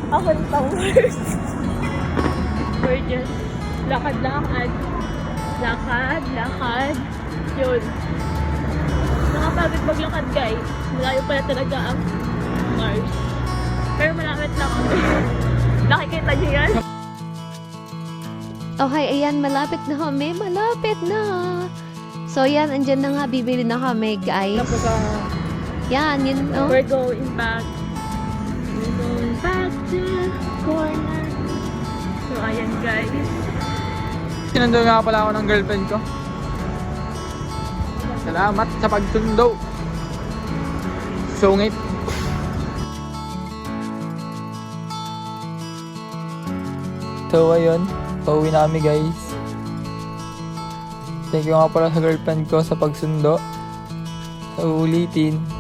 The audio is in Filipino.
papuntang Mars. We're just lakad-lakad. Lakad. Yun. Nakapagod maglakad guys. Malayo pala talaga ang Mars. Pero malapit lang ako. Nakikita niyo yan? Okay, ayan, malapit na kami. Malapit na. So, yan, andyan na nga. Bibili na kami, guys. Tapos Yan, yun, oh. we're going back. We're going back to corner. So, ayan guys. Sinundo nga pala ako ng girlfriend ko. Salamat sa pagsundo. Sungit. So ayun, pauwi na kami guys. Thank you nga pala sa girlfriend ko sa pagsundo. Sa ulitin.